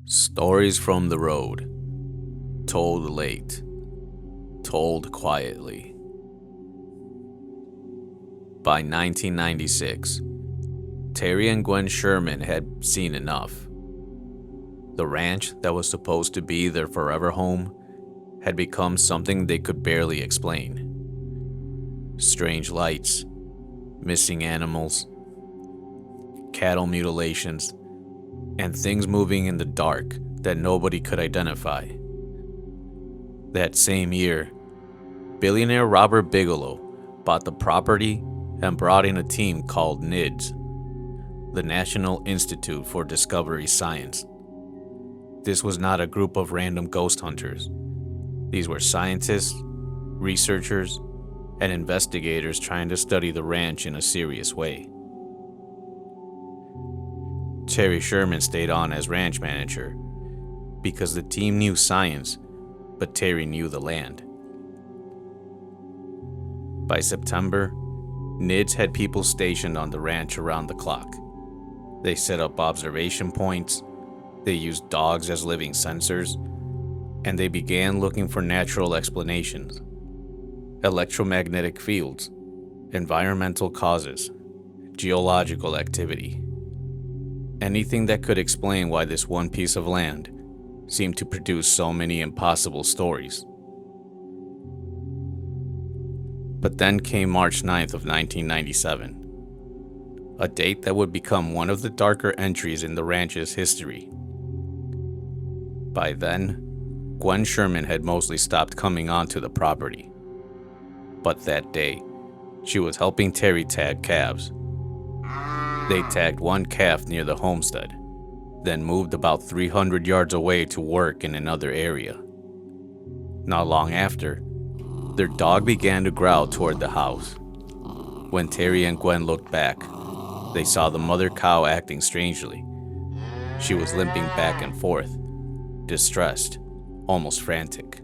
Stories from the road, told late, told quietly. By 1996, Terry and Gwen Sherman had seen enough. The ranch that was supposed to be their forever home had become something they could barely explain. Strange lights, missing animals, cattle mutilations, and things moving in the dark that nobody could identify. That same year, billionaire Robert Bigelow bought the property and brought in a team called NIDS, the National Institute for Discovery Science. This was not a group of random ghost hunters. These were scientists, researchers, and investigators trying to study the ranch in a serious way. Terry Sherman stayed on as ranch manager because the team knew science, but Terry knew the land. By September, NIDS had people stationed on the ranch around the clock. They set up observation points, they used dogs as living sensors, and they began looking for natural explanations. Electromagnetic fields, environmental causes, geological activity. Anything that could explain why this one piece of land seemed to produce so many impossible stories. But then came March 9th of 1997, a date that would become one of the darker entries in the ranch's history. By then, Gwen Sherman had mostly stopped coming onto the property. But that day, she was helping Terry tag calves. They tagged one calf near the homestead, then moved about 300 yards away to work in another area. Not long after, their dog began to growl toward the house. When Terry and Gwen looked back, they saw the mother cow acting strangely. She was limping back and forth, distressed, almost frantic.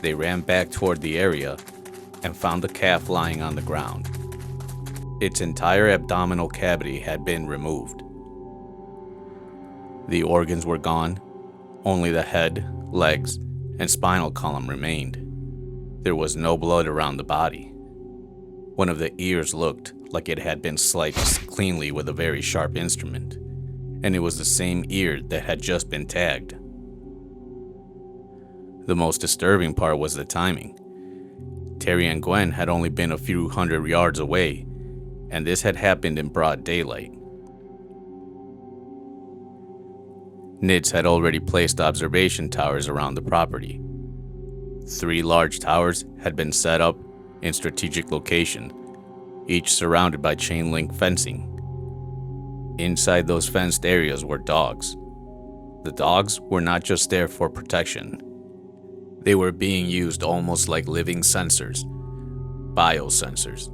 They ran back toward the area and found the calf lying on the ground. Its entire abdominal cavity had been removed. The organs were gone, only the head, legs, and spinal column remained. There was no blood around the body. One of the ears looked like it had been sliced cleanly with a very sharp instrument, and it was the same ear that had just been tagged. The most disturbing part was the timing. Terry and Gwen had only been a few hundred yards away, and this had happened in broad daylight. NIDS had already placed observation towers around the property. 3 large towers had been set up in strategic location, each surrounded by chain link fencing. Inside those fenced areas were dogs. The dogs were not just there for protection. They were being used almost like living sensors, biosensors,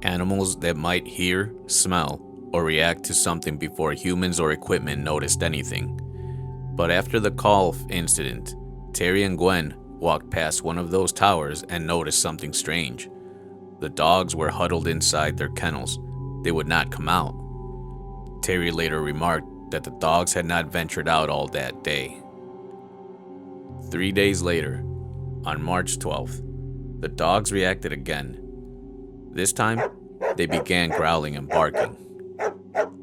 animals that might hear, smell, or react to something before humans or equipment noticed anything. But after the call incident, Terry and Gwen walked past one of those towers and noticed something strange. The dogs were huddled inside their kennels. They would not come out. Terry later remarked that the dogs had not ventured out all that day. 3 days later, on March 12th, the dogs reacted again. This time, they began growling and barking.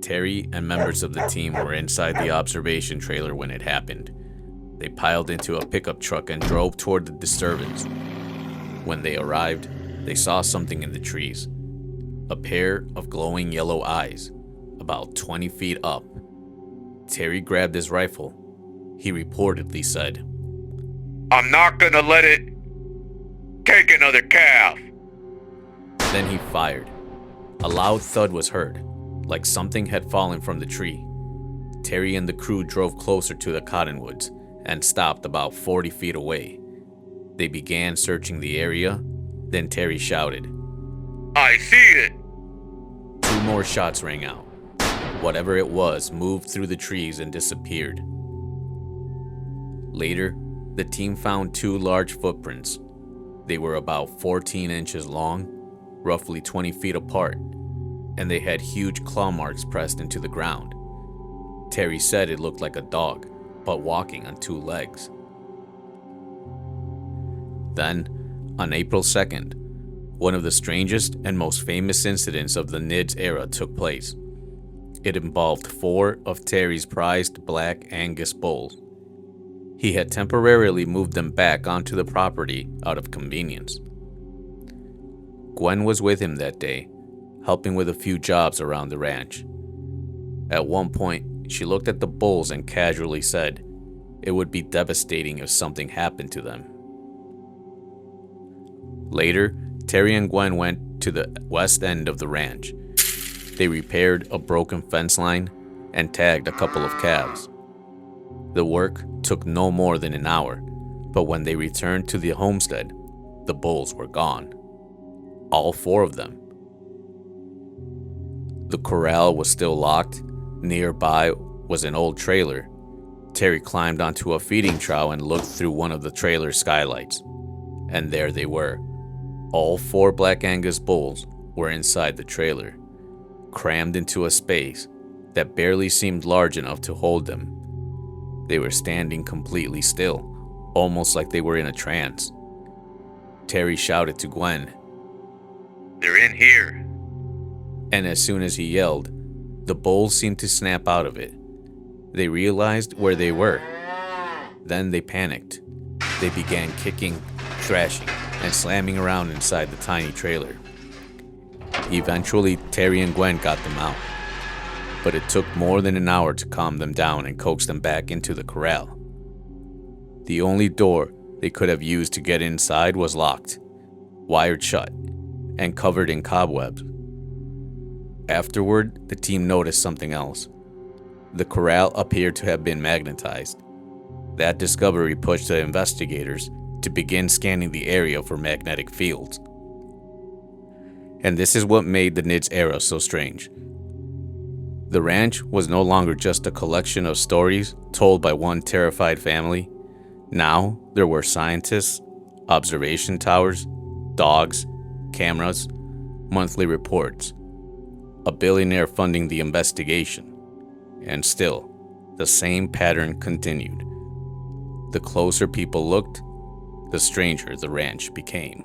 Terry and members of the team were inside the observation trailer when it happened. They piled into a pickup truck and drove toward the disturbance. When they arrived, they saw something in the trees. A pair of glowing yellow eyes, about 20 feet up. Terry grabbed his rifle. He reportedly said, "I'm not gonna let it take another calf." Then he fired. A loud thud was heard, like something had fallen from the tree. Terry and the crew drove closer to the cottonwoods and stopped about 40 feet away. They began searching the area, then Terry shouted, "I see it!" 2 more shots rang out. Whatever it was moved through the trees and disappeared. Later, the team found 2 large footprints. They were about 14 inches long, roughly 20 feet apart, and they had huge claw marks pressed into the ground. Terry said it looked like a dog, but walking on two legs. Then, on April 2nd, one of the strangest and most famous incidents of the NIDS era took place. It involved 4 of Terry's prized black Angus bulls. He had temporarily moved them back onto the property out of convenience. Gwen was with him that day, helping with a few jobs around the ranch. At one point, she looked at the bulls and casually said it would be devastating if something happened to them. Later, Terry and Gwen went to the west end of the ranch. They repaired a broken fence line and tagged a couple of calves. The work took no more than an hour, but when they returned to the homestead, the bulls were gone. All 4 of them. The corral was still locked. Nearby was an old trailer. Terry climbed onto a feeding trough and looked through one of the trailer's skylights. And there they were. All 4 Black Angus bulls were inside the trailer, crammed into a space that barely seemed large enough to hold them. They were standing completely still, almost like they were in a trance. Terry shouted to Gwen, "They're in here." and as soon as he yelled, the bulls seemed to snap out of it. They realized where they were. Then they panicked. They began kicking, thrashing, and slamming around inside the tiny trailer. Eventually, Terry and Gwen got them out, but it took more than an hour to calm them down and coax them back into the corral. The only door they could have used to get inside was locked, wired shut, and covered in cobwebs. Afterward, the team noticed something else. The corral appeared to have been magnetized. That discovery pushed the investigators to begin scanning the area for magnetic fields. And this is what made the NIDS era so strange. The ranch was no longer just a collection of stories told by one terrified family. Now there were scientists, observation towers, dogs, cameras, monthly reports, a billionaire funding the investigation, and still, the same pattern continued. The closer people looked, the stranger the ranch became.